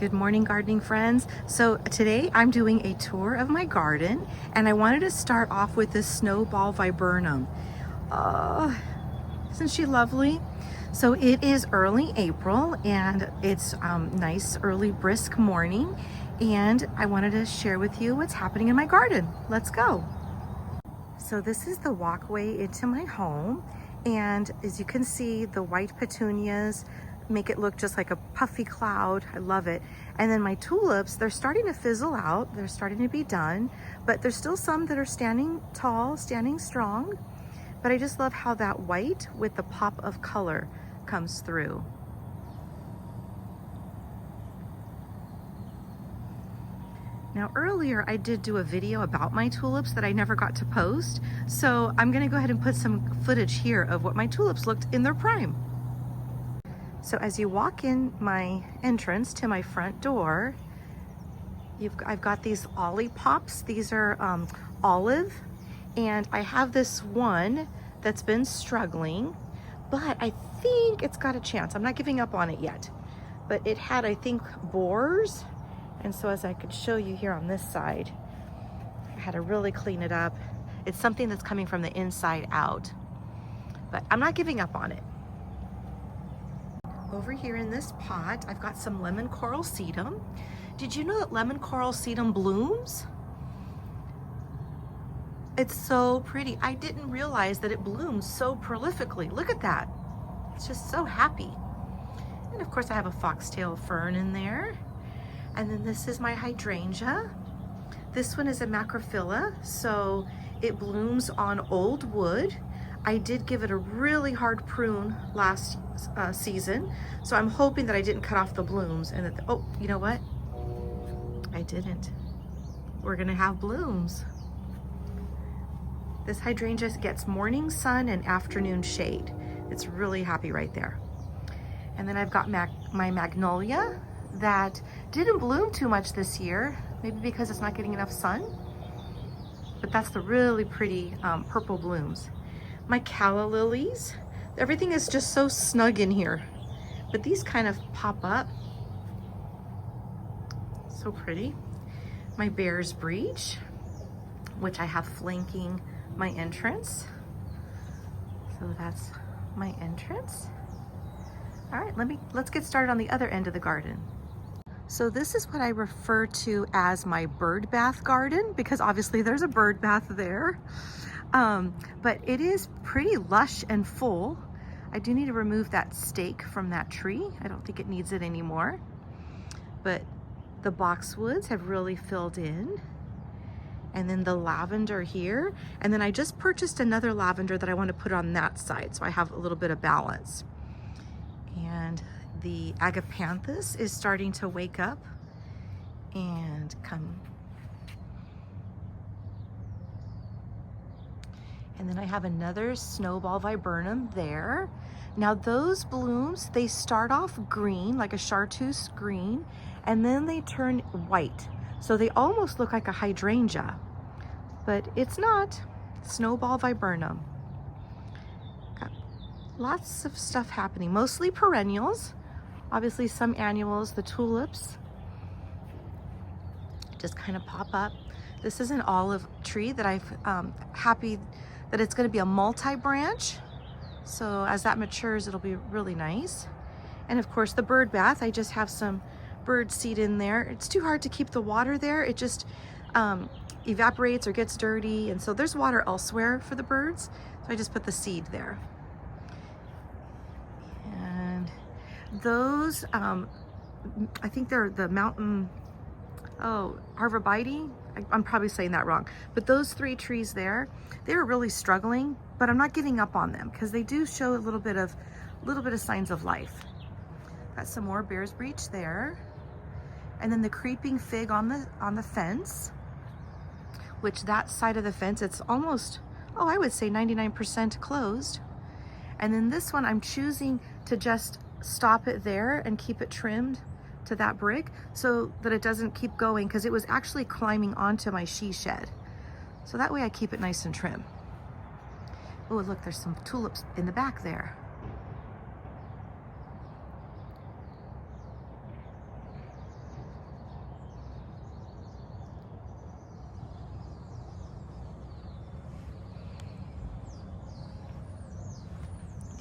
Good morning, gardening friends. So today I'm doing a tour of my garden, and I wanted to start off with this snowball viburnum. Isn't she lovely? So it is early April, and it's nice early brisk morning, and I wanted to share with you what's happening in my garden. Let's go. So this is the walkway into my home, and as you can see, the white petunias make it look just like a puffy cloud. I love it. And then my tulips, they're starting to fizzle out. They're starting to be done, but there's still some that are standing tall, standing strong. But I just love how that white with the pop of color comes through. Now earlier I did do a video about my tulips that I never got to post. So I'm gonna go ahead and put some footage here of what my tulips looked in their prime. So as you walk in my entrance to my front door, I've got these ollipops. These are olive, and I have this one that's been struggling, but I think it's got a chance. I'm not giving up on it yet, but it had, I think, borers. And so as I could show you here on this side, I had to really clean it up. It's something that's coming from the inside out, but I'm not giving up on it. Over here in this pot, I've got some lemon coral sedum. Did you know that lemon coral sedum blooms? It's so pretty. I didn't realize that it blooms so prolifically. Look at that. It's just so happy. And of course I have a foxtail fern in there. And then this is my hydrangea. This one is a macrophylla, so it blooms on old wood. I did give it a really hard prune last season, so I'm hoping that I didn't cut off the blooms and that, oh, you know what? I didn't. We're gonna have blooms. This hydrangea gets morning sun and afternoon shade. It's really happy right there. And then I've got my magnolia that didn't bloom too much this year, maybe because it's not getting enough sun, but that's the really pretty purple blooms. My calla lilies, everything is just so snug in here, but these kind of pop up. So pretty. My bear's breech, which I have flanking my entrance. So that's my entrance. All right, let's get started on the other end of the garden. So this is what I refer to as my bird bath garden, because obviously there's a bird bath there. But it is pretty lush and full. I do need to remove that stake from that tree. I don't think it needs it anymore. But the boxwoods have really filled in. And then the lavender here. And then I just purchased another lavender that I want to put on that side, so I have a little bit of balance. And the agapanthus is starting to wake up and come. And then I have another snowball viburnum there. Now those blooms, they start off green, like a chartreuse green, and then they turn white. So they almost look like a hydrangea, but it's not. Snowball viburnum. Got lots of stuff happening, mostly perennials. Obviously some annuals, the tulips just kind of pop up. This is an olive tree that I'm happy that it's going to be a multi-branch. So as that matures, it'll be really nice. And of course the bird bath, I just have some bird seed in there. It's too hard to keep the water there. It just evaporates or gets dirty. And so there's water elsewhere for the birds. So I just put the seed there. And those, I think they're the mountain, arborvitae. I'm probably saying that wrong, but those three trees there, they're really struggling, but I'm not giving up on them because they do show a little bit of signs of life. Got some more bear's breech there. And then the creeping fig on the fence, which that side of the fence, it's almost, I would say 99% closed. And then this one, I'm choosing to just stop it there and keep it trimmed to that brick so that it doesn't keep going, because it was actually climbing onto my she shed. So that way I keep it nice and trim. Oh, look, there's some tulips in the back there.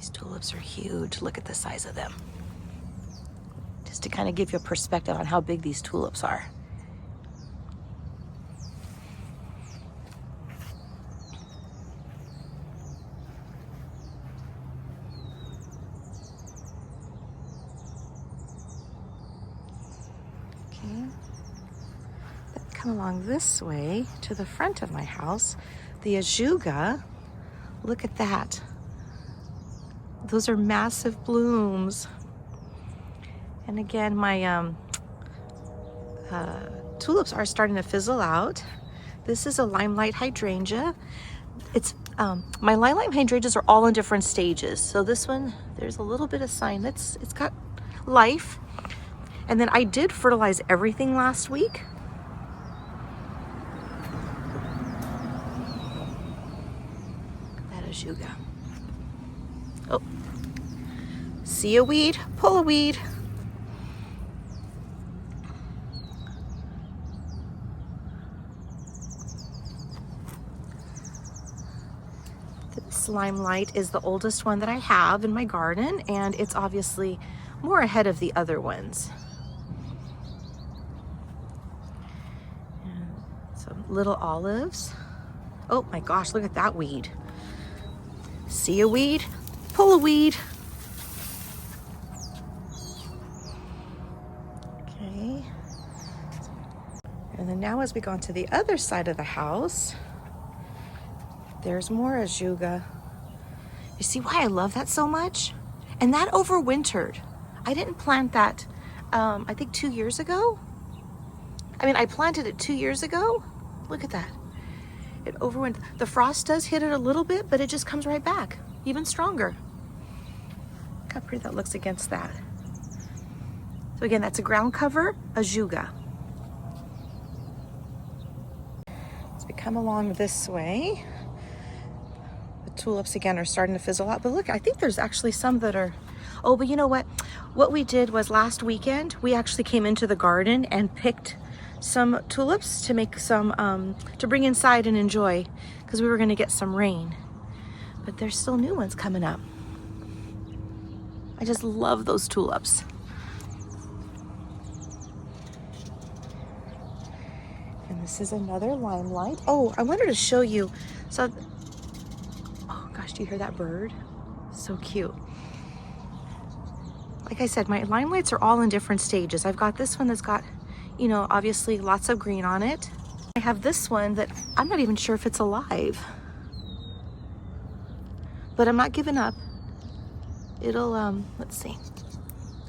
These tulips are huge. Look at the size of them. Just to kind of give you a perspective on how big these tulips are. Okay. Come along this way to the front of my house. The ajuga, look at that. Those are massive blooms. And again, my tulips are starting to fizzle out. This is a limelight hydrangea. It's my limelight hydrangeas are all in different stages. So this one, there's a little bit of sign it's got life. And then I did fertilize everything last week. That ajuga. Oh, see a weed, pull a weed. This limelight is the oldest one that I have in my garden, and it's obviously more ahead of the other ones. And some little olives. Oh my gosh, look at that weed. See a weed, pull a weed. Okay. And then now as we go onto the other side of the house, there's more ajuga. You see why I love that so much? And that overwintered. I didn't plant that, I think 2 years ago. I mean, I planted it 2 years ago. Look at that. It overwintered. The frost does hit it a little bit, but it just comes right back, even stronger. Look how pretty that looks against that. So again, that's a ground cover ajuga. As we come along this way, the tulips again are starting to fizzle out. But look, I think there's actually some that are, oh, but you know what? What we did was last weekend, we actually came into the garden and picked some tulips to make some, to bring inside and enjoy, because we were gonna get some rain. But there's still new ones coming up. I just love those tulips. And this is another limelight. Oh, I wanted to show you. So, oh gosh, do you hear that bird? So cute. Like I said, my limelights are all in different stages. I've got this one that's got, you know, obviously lots of green on it. I have this one that I'm not even sure if it's alive. But I'm not giving up. It'll, let's see.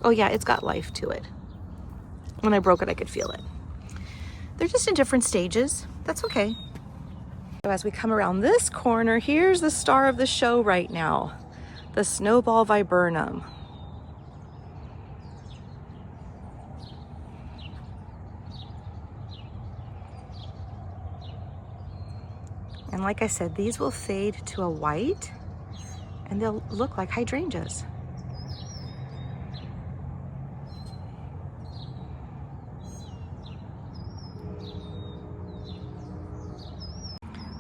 Oh yeah, it's got life to it. When I broke it, I could feel it. They're just in different stages. That's okay. So as we come around this corner, here's the star of the show right now, the snowball viburnum. And like I said, these will fade to a white and they'll look like hydrangeas.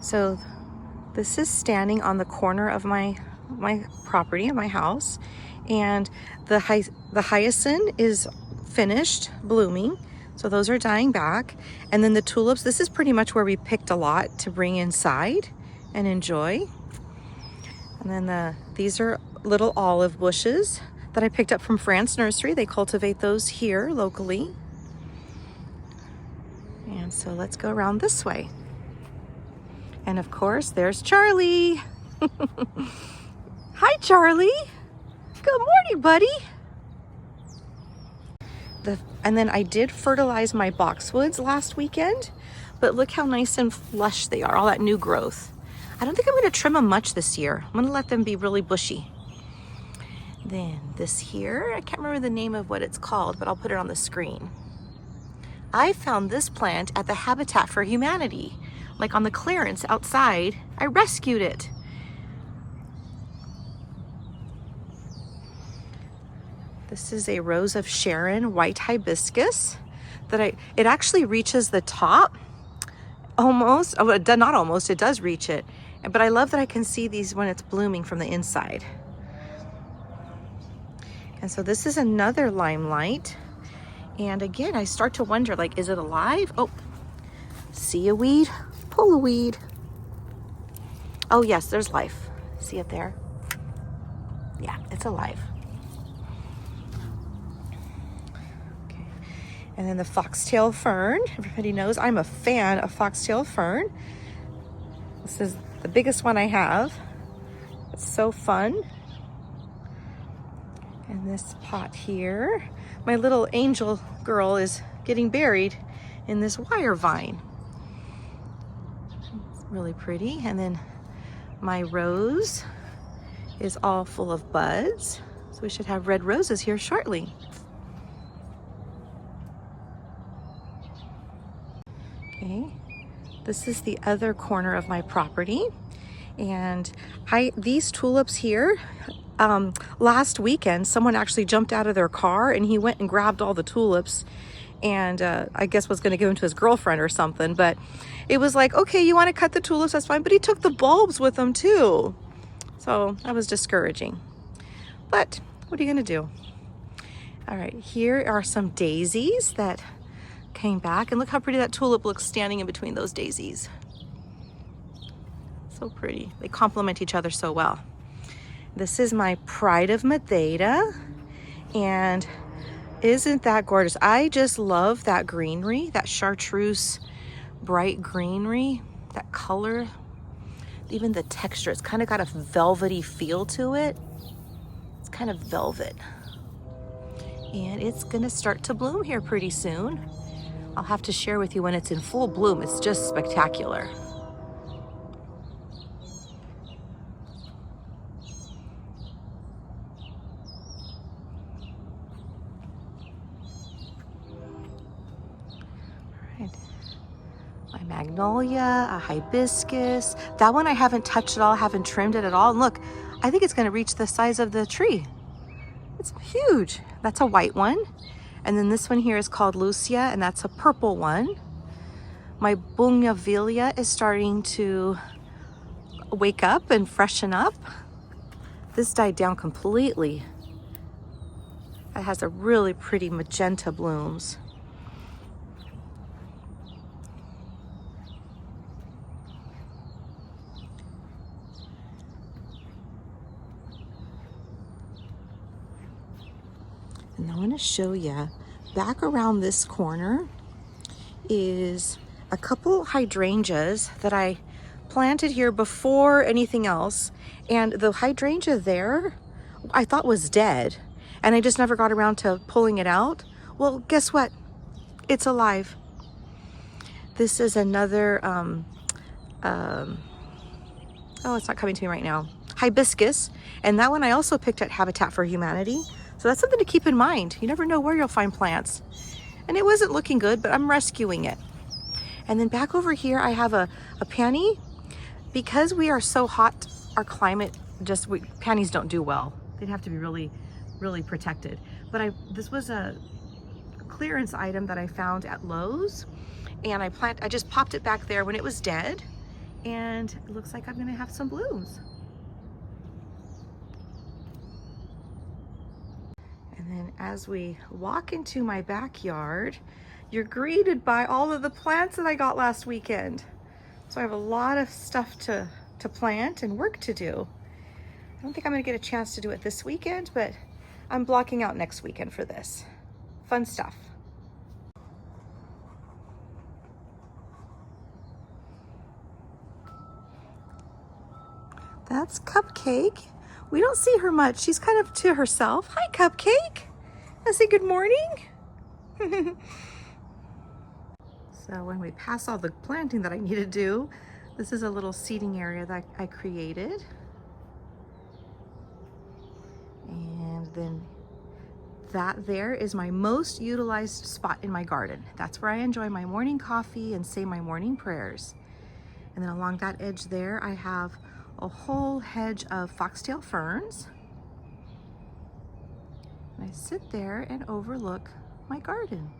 So this is standing on the corner of my property, my house, and the hyacinth is finished blooming. So those are dying back. And then the tulips, this is pretty much where we picked a lot to bring inside and enjoy. And then these are little olive bushes that I picked up from France Nursery. They cultivate those here locally. And so let's go around this way. And of course, there's Charlie. Hi, Charlie. Good morning, buddy. And then I did fertilize my boxwoods last weekend, but look how nice and lush they are, all that new growth. I don't think I'm gonna trim them much this year. I'm gonna let them be really bushy. Then this here, I can't remember the name of what it's called, but I'll put it on the screen. I found this plant at the Habitat for Humanity, like on the clearance outside. I rescued it. This is a Rose of Sharon white hibiscus that it actually reaches the top almost. Oh, not almost, it does reach it. But I love that I can see these when it's blooming from the inside. And so this is another limelight. And again, I start to wonder, like, is it alive? Oh, see a weed, pull a weed. Oh yes, there's life. See it there? Yeah, it's alive. Okay. And then the foxtail fern. Everybody knows I'm a fan of foxtail fern. This is the biggest one I have. It's so fun. And this pot here, my little angel girl is getting buried in this wire vine. It's really pretty. And then my rose is all full of buds. So we should have red roses here shortly. Okay, this is the other corner of my property. And these tulips here, last weekend, someone actually jumped out of their car and he went and grabbed all the tulips and I guess was going to give them to his girlfriend or something. But it was like, okay, you want to cut the tulips, that's fine. But he took the bulbs with him too. So that was discouraging. But what are you going to do? All right, here are some daisies that came back. And look how pretty that tulip looks standing in between those daisies. So pretty. They complement each other so well. This is my Pride of Madeira, and isn't that gorgeous? I just love that greenery, that chartreuse bright greenery, that color, even the texture. It's kind of got a velvety feel to it. It's kind of velvet. And it's gonna start to bloom here pretty soon. I'll have to share with you when it's in full bloom. It's just spectacular. My magnolia, a hibiscus. That one I haven't touched at all, haven't trimmed it at all. And look, I think it's gonna reach the size of the tree. It's huge. That's a white one. And then this one here is called Lucia, and that's a purple one. My bougainvillea is starting to wake up and freshen up. This died down completely. It has a really pretty magenta blooms. And I want to show you, back around this corner is a couple hydrangeas that I planted here before anything else. And the hydrangea there, I thought was dead. And I just never got around to pulling it out. Well, guess what? It's alive. This is another, oh, it's not coming to me right now. Hibiscus. And that one I also picked at Habitat for Humanity. So that's something to keep in mind. You never know where you'll find plants. And it wasn't looking good, but I'm rescuing it. And then back over here, I have a peony. Because we are so hot, our climate, peonies don't do well. They'd have to be really, really protected. But this was a clearance item that I found at Lowe's. And I just popped it back there when it was dead. And it looks like I'm gonna have some blooms. And then as we walk into my backyard, you're greeted by all of the plants that I got last weekend. So I have a lot of stuff to plant and work to do. I don't think I'm gonna get a chance to do it this weekend, but I'm blocking out next weekend for this. Fun stuff. That's Cupcake. We don't see her much. She's kind of to herself. Hi, Cupcake. I say good morning. So when we pass all the planting that I need to do, this is a little seating area that I created. And then that there is my most utilized spot in my garden. That's where I enjoy my morning coffee and say my morning prayers. And then along that edge there, I have a whole hedge of foxtail ferns. And I sit there and overlook my garden.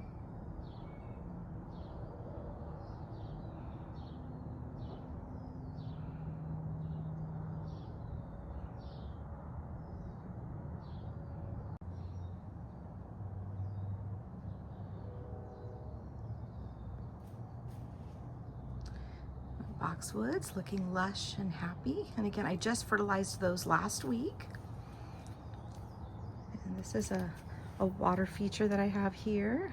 boxwoods looking lush and happy. And again, I just fertilized those last week. And this is a water feature that I have here.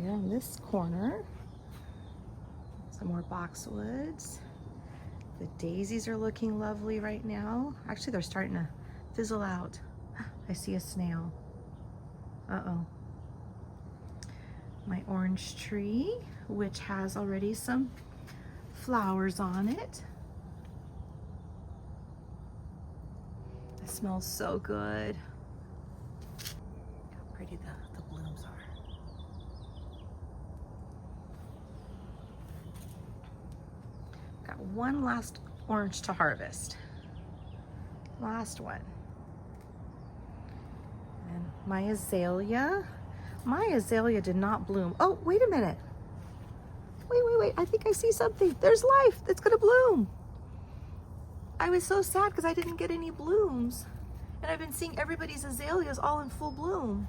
Here on this corner, some more boxwoods. The daisies are looking lovely right now. Actually, they're starting to fizzle out. I see a snail. Uh-oh. My orange tree, which has already some flowers on it. It smells so good. How pretty the blooms are. Got one last orange to harvest. Last one. And my azalea did not bloom. Oh, wait a minute. Wait. I think I see something. There's life. It's gonna bloom. I was so sad because I didn't get any blooms. And I've been seeing everybody's azaleas all in full bloom.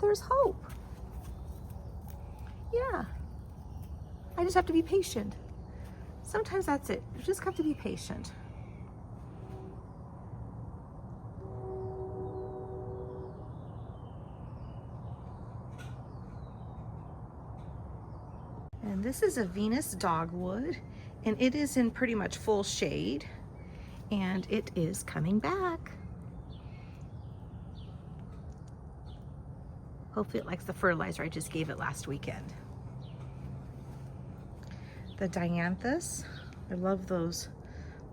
There's hope. Yeah. I just have to be patient. Sometimes that's it. You just have to be patient. And this is a Venus dogwood, and it is in pretty much full shade, and it is coming back. Hopefully it likes the fertilizer I just gave it last weekend. The dianthus, I love those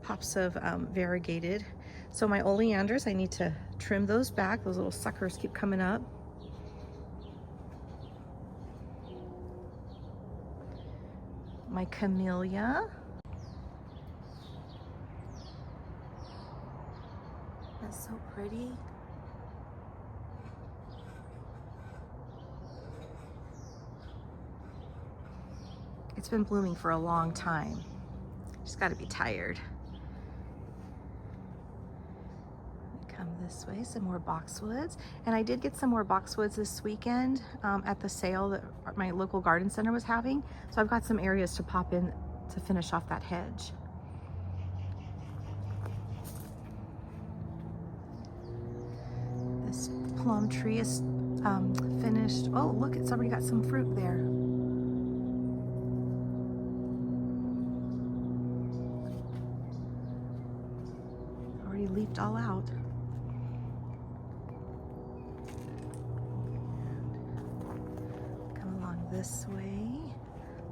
pops of variegated. So my oleanders, I need to trim those back. Those little suckers keep coming up. My camellia. That's so pretty. It's been blooming for a long time. Just got to be tired. Come this way, some more boxwoods. And I did get some more boxwoods this weekend at the sale that my local garden center was having. So I've got some areas to pop in to finish off that hedge. This plum tree is finished. Oh, look, it's already got some fruit there. Already leafed all out. Come along this way.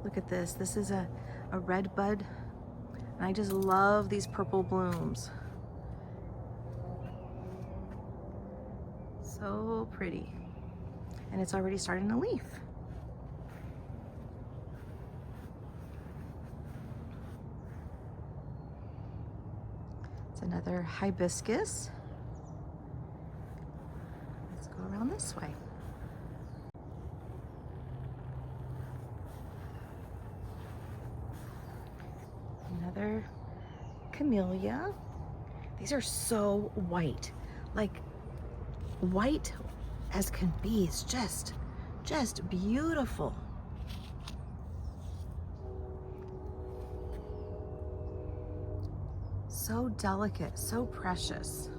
Look at this. This is a red bud, and I just love these purple blooms. So pretty. And it's already starting to leaf. It's another hibiscus. Let's go around this way. Another camellia. These are so white, like white as can be. It's just beautiful. So delicate, so precious.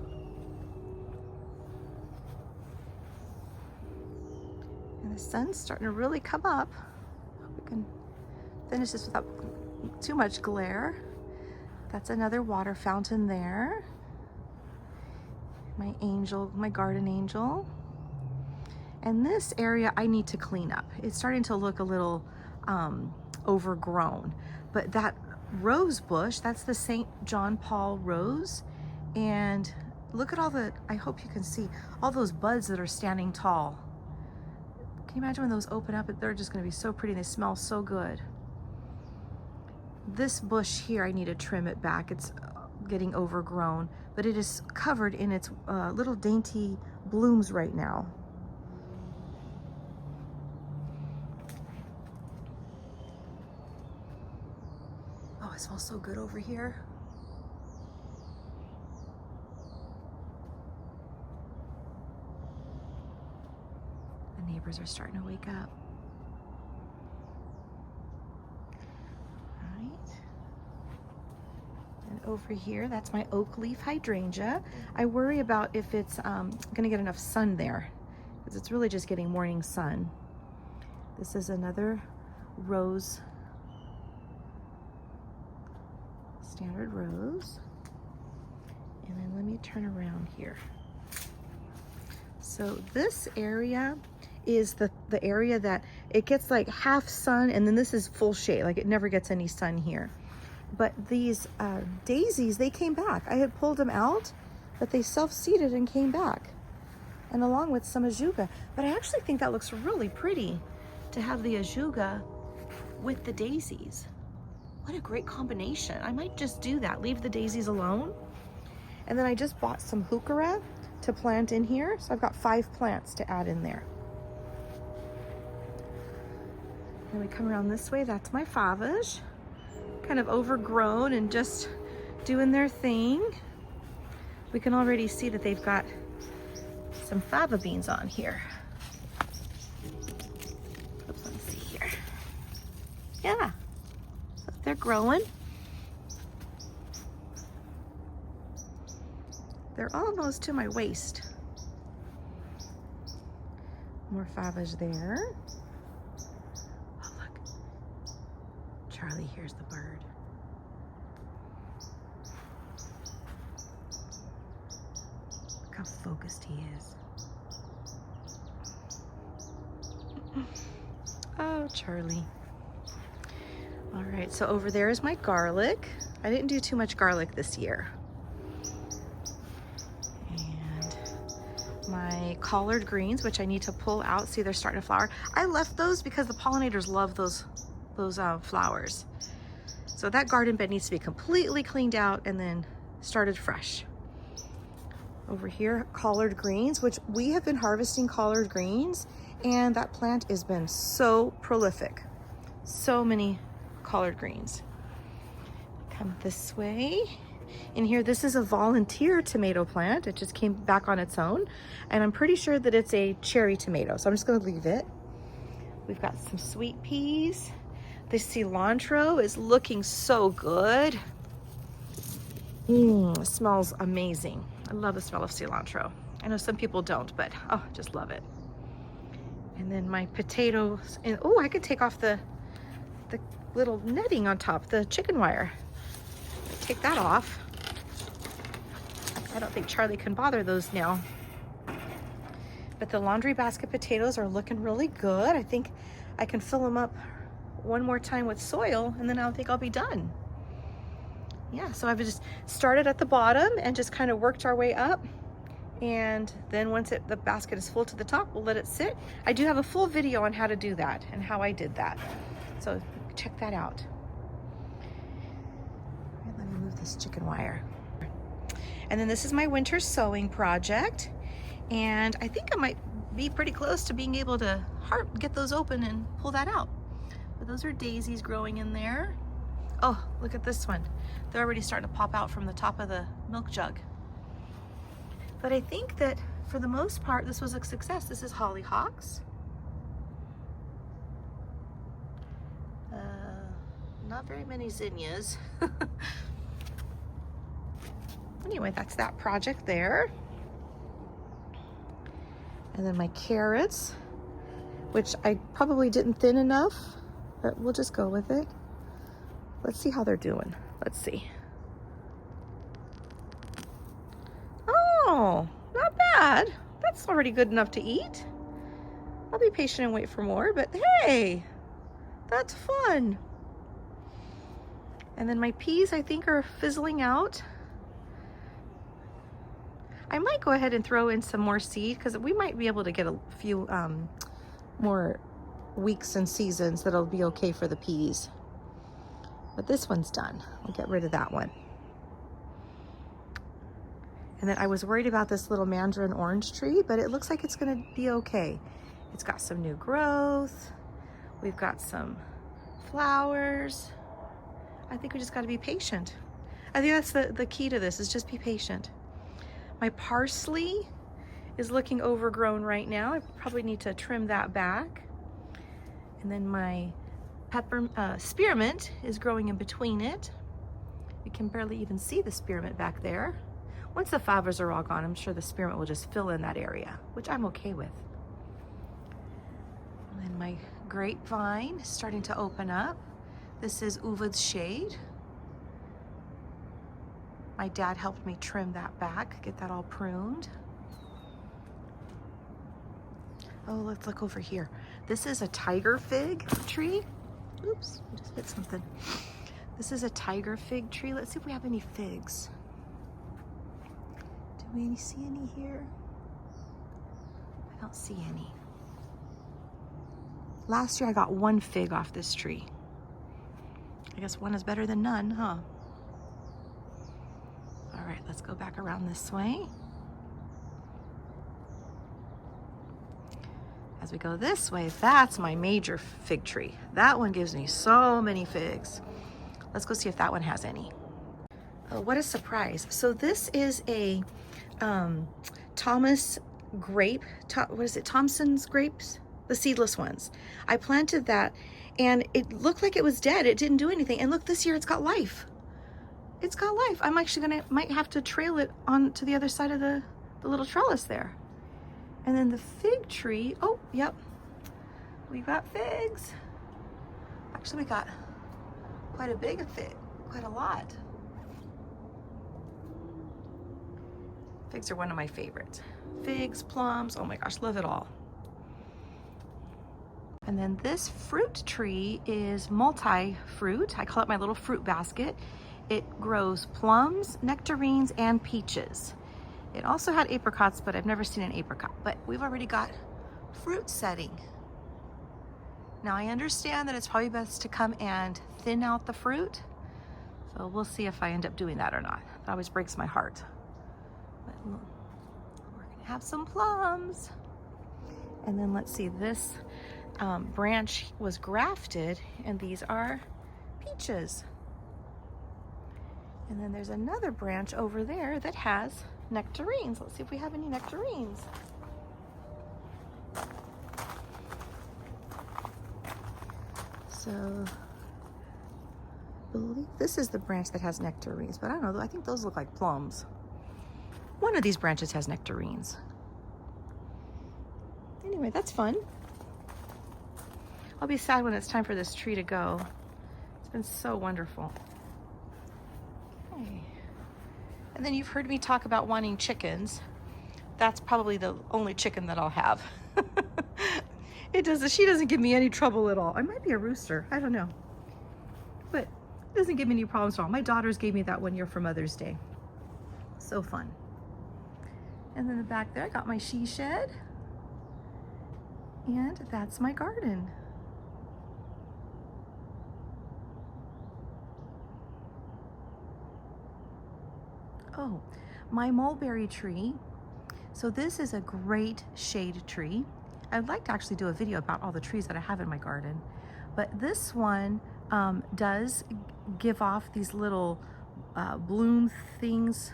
And the sun's starting to really come up. Hope we can finish this without too much glare. That's another water fountain there. My angel, my garden angel. And this area I need to clean up. It's starting to look a little overgrown, but that rose bush, that's the St. John Paul rose. And look at all the, I hope you can see, all those buds that are standing tall. Can you imagine when those open up? They're just gonna be so pretty. They smell so good. This bush here, I need to trim it back. It's getting overgrown, but it is covered in its little dainty blooms right now. Oh, it smells so good over here. The neighbors are starting to wake up. All right. And over here, that's my oak leaf hydrangea. I worry about if it's gonna get enough sun there, because it's really just getting morning sun. This is another rose, standard rose. And then let me turn around here. So this area is the area that it gets like half sun, and then this is full shade, like it never gets any sun here. But these daisies, they came back. I had pulled them out, but they self-seeded and came back, and along with some ajuga. But I actually think that looks really pretty to have the ajuga with the daisies. What a great combination. I might just do that, leave the daisies alone. And then I just bought some heuchera to plant in here. So I've got 5 plants to add in there. Then we come around this way, that's my favas. Kind of overgrown and just doing their thing. We can already see that they've got some fava beans on here. Oops, let me see here. Yeah, so they're growing. They're almost to my waist. More favas there. Oh, look. Charlie hears the bird. Look how focused he is. Oh, Charlie. All right, so over there is my garlic. I didn't do too much garlic this year. And my collard greens, which I need to pull out. See, they're starting to flower. I left those because the pollinators love those flowers. So that garden bed needs to be completely cleaned out and then started fresh. Over here, collard greens, which we have been harvesting collard greens, and that plant has been so prolific. So many collard greens. Come this way. In here, this is a volunteer tomato plant. It just came back on its own, and I'm pretty sure that it's a cherry tomato, so I'm just gonna leave it. We've got some sweet peas. The cilantro is looking so good. It smells amazing. I love the smell of cilantro. I know some people don't, but oh, just love it. And then my potatoes, and oh, I could take off the little netting on top, the chicken wire. Take that off. I don't think Charlie can bother those now. But the laundry basket potatoes are looking really good. I think I can fill them up one more time with soil, and then I think I'll be done. Yeah, so I've just started at the bottom and just kind of worked our way up. And then once the basket is full to the top, we'll let it sit. I do have a full video on how to do that and how I did that. So check that out. And let me move this chicken wire. And then this is my winter sowing project. And I think I might be pretty close to being able to get those open and pull that out. But those are daisies growing in there. Oh, look at this one. They're already starting to pop out from the top of the milk jug. But I think that for the most part, this was a success. This is hollyhocks. Not very many zinnias. Anyway, that's that project there. And then my carrots, which I probably didn't thin enough, but we'll just go with it. Let's see how they're doing. Let's see. Oh, not bad. That's already good enough to eat. I'll be patient and wait for more, but hey, that's fun. And then my peas, I think, are fizzling out. I might go ahead and throw in some more seed because we might be able to get a few more weeks and seasons that'll be okay for the peas. But this one's done. I'll get rid of that one. And then I was worried about this little mandarin orange tree, but it looks like it's gonna be okay. It's got some new growth. We've got some flowers. I think we just got to be patient. I think that's the key to this, is just be patient. My parsley is looking overgrown right now. I probably need to trim that back. And then my spearmint is growing in between it. You can barely even see the spearmint back there. Once the favas are all gone, I'm sure the spearmint will just fill in that area, which I'm okay with. And then my grapevine is starting to open up. This is Uva's shade. My dad helped me trim that back, get that all pruned. Oh, let's look over here. This is a tiger fig tree. Oops, I just hit something. This is a tiger fig tree. Let's see if we have any figs. Do we see any here? I don't see any. Last year I got one fig off this tree. I guess one is better than none, huh? All right, let's go back around this way. As we go this way, that's my major fig tree. That one gives me so many figs. Let's go see if that one has any. Oh, what a surprise. So this is a Thomas grape, what is it, Thompson's grapes? The seedless ones. I planted that and it looked like it was dead. It didn't do anything. And look, this year it's got life. It's got life. I'm actually might have to trail it on to the other side of the little trellis there. And then the fig tree, oh, yep. We got figs. Actually, we got quite a big fig, quite a lot. Figs are one of my favorites. Figs, plums, oh my gosh, love it all. And then this fruit tree is multi-fruit. I call it my little fruit basket. It grows plums, nectarines, and peaches. It also had apricots, but I've never seen an apricot. But we've already got fruit setting. Now I understand that it's probably best to come and thin out the fruit. So we'll see if I end up doing that or not. That always breaks my heart. But we're gonna have some plums. And then let's see, this branch was grafted, and these are peaches. And then there's another branch over there that has nectarines. Let's see if we have any nectarines. So, I believe this is the branch that has nectarines, but I don't know, I think those look like plums. One of these branches has nectarines. Anyway, that's fun. I'll be sad when it's time for this tree to go. It's been so wonderful. Okay. And then you've heard me talk about wanting chickens. That's probably the only chicken that I'll have. She doesn't give me any trouble at all. I might be a rooster, I don't know. But it doesn't give me any problems at all. My daughters gave me that one year for Mother's Day. So fun. And then the back there, I got my she shed. And that's my garden. Oh, my mulberry tree. So this is a great shade tree. I'd like to actually do a video about all the trees that I have in my garden, but this one does give off these little bloom things.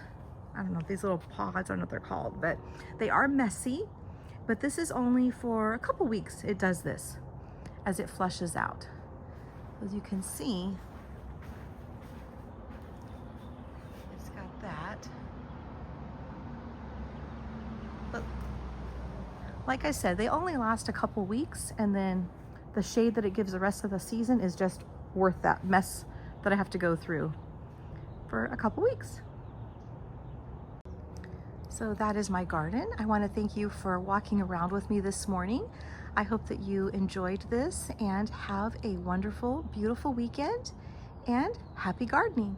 I don't know, these little pods, I don't know what they're called, but they are messy. But this is only for a couple weeks. It does this as it flushes out. As you can see, it's got that. But like I said, they only last a couple weeks, and then the shade that it gives the rest of the season is just worth that mess that I have to go through for a couple weeks. So that is my garden. I want to thank you for walking around with me this morning. I hope that you enjoyed this and have a wonderful, beautiful weekend, and happy gardening.